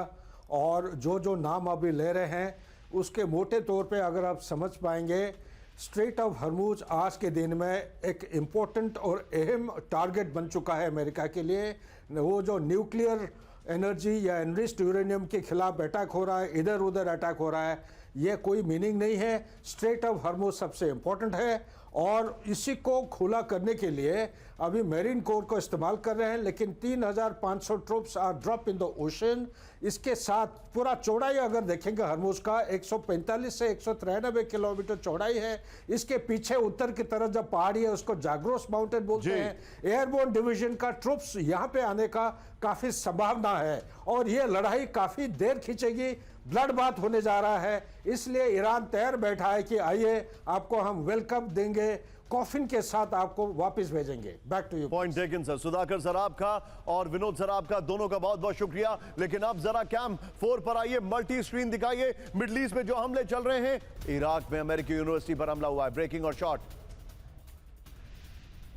और जो नाम अभी ले रहे हैं उसके मोटे तौर पे अगर आप समझ पाएंगे, स्ट्रेट ऑफ हर्मुज आज के दिन में एक इम्पोर्टेंट और अहम टारगेट बन चुका है अमेरिका के लिए। वो जो न्यूक्लियर एनर्जी या एनरिच्ड यूरेनियम के खिलाफ अटैक हो रहा है, इधर उधर अटैक हो रहा है, ये कोई मीनिंग नहीं है। स्ट्रेट ऑफ हर्मुज सबसे इम्पोर्टेंट है और इसी को खुला करने के लिए अभी मेरीन कोर को इस्तेमाल कर रहे हैं, लेकिन 3500 troops are drop in the ocean. इसके साथ पूरा चौड़ाई अगर देखेंगे हर्मुज का 145 से 193 किलोमीटर चौड़ाई है। इसके पीछे उत्तर की तरफ जब पहाड़ी है उसको जाग्रोस माउंटेन बोलते हैं। एयरबोर्न डिवीजन का ट्रूप्स यहाँ पे आने का काफ़ी संभावना है और ये लड़ाई काफ़ी देर खींचेगी, ब्लड बात होने जा रहा है। इसलिए ईरान तैयार बैठा है कि आइए आपको हम वेलकम देंगे, कॉफिन के साथ आपको वापस भेजेंगे। Back to you. Point taken sir. Sudhakar sir आपका और विनोद सर आपका दोनों का बहुत बहुत शुक्रिया। लेकिन अब जरा कैंप 4 पर आइए, मल्टी स्क्रीन दिखाइए। मिडिल ईस्ट में जो हमले चल रहे हैं, इराक में अमेरिकी यूनिवर्सिटी पर हमला हुआ है, ब्रेकिंग और शॉट।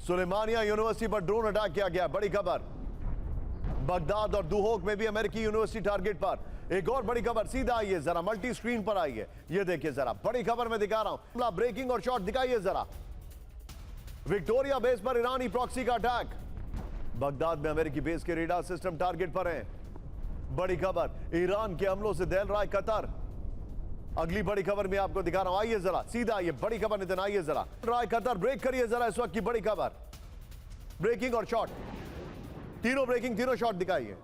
सुलेमानिया यूनिवर्सिटी पर ड्रोन अटैक किया गया, बड़ी खबर। बगदाद और दुहोक में भी अमेरिकी यूनिवर्सिटी टारगेट पर। एक और बड़ी खबर, सीधा आइए जरा, मल्टी स्क्रीन पर आइए, ये देखिए जरा, बड़ी खबर मैं दिखा रहा हूं, ब्रेकिंग और शॉट दिखाइए जरा। विक्टोरिया बेस पर ईरानी प्रॉक्सी का अटैक। बगदाद में अमेरिकी बेस के रेडार सिस्टम टारगेट पर हैं। बड़ी खबर, ईरान के हमलों से दहल रहा है कतर। अगली बड़ी खबर मैं आपको दिखा रहा हूं, आइए जरा, सीधा आइए, बड़ी खबर नितिन, आइए जरा। राय कतर, ब्रेक करिए जरा इस वक्त की बड़ी खबर, ब्रेकिंग और शॉट, तीनों ब्रेकिंग, तीनों शॉट दिखाइए।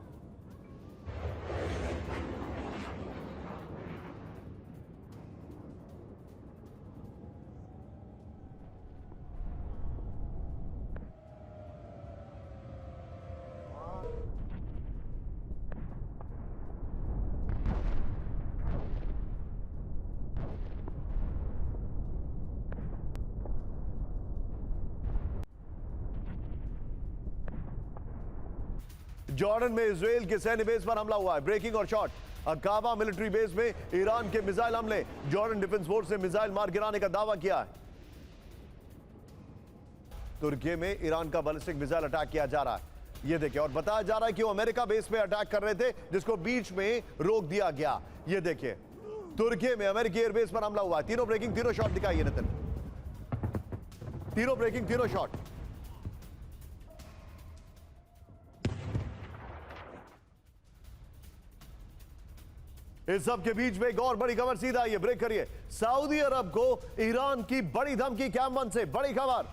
जॉर्डन में इजराइल के सैन्य बेस पर हमला हुआ है, ब्रेकिंग और शॉट। अकाबा मिलिट्री बेस में ईरान के मिसाइल हमले, जॉर्डन डिफेंस फोर्स ने मिसाइल मार गिराने का दावा किया है। तुर्की में ईरान का बैलिस्टिक मिसाइल अटैक किया जा रहा है, ये देखिए, और बताया जा रहा है कि वो अमेरिका बेस पे अटैक कर रहे थे जिसको बीच में रोक दिया गया। ये देखिए, तुर्की में अमेरिकी एयरबेस पर हमला हुआ है। तीनों ब्रेकिंग, तीनों शॉट दिखाइए नितिन, तीनों ब्रेकिंग, तीनों शॉट। इस सब के बीच में एक और बड़ी खबर, सीधा आइए, ब्रेक करिए। सऊदी अरब को ईरान की बड़ी धमकी, कैमरन से बड़ी खबर।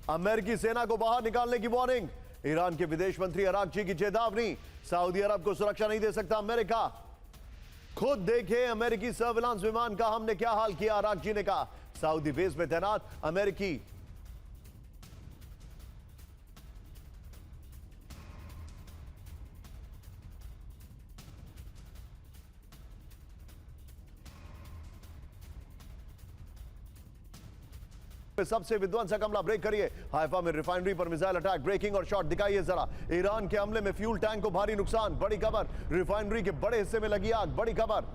अमेरिकी सेना को बाहर निकालने की वार्निंग, ईरान के विदेश मंत्री अरागची की चेतावनी। सऊदी अरब को सुरक्षा नहीं दे सकता अमेरिका। खुद देखे अमेरिकी सर्विलांस विमान का हमने क्या हाल किया, अरागची ने कहा। सऊदी बेस में तैनात अमेरिकी सबसे विध्वंसक हमला, ब्रेक करिए। हाइफा में रिफाइनरी पर मिसाइल अटैक, ब्रेकिंग और शॉट दिखाइए जरा। ईरान के हमले में फ्यूल टैंक को भारी नुकसान, बड़ी खबर। रिफाइनरी के बड़े हिस्से में लगी आग, बड़ी खबर।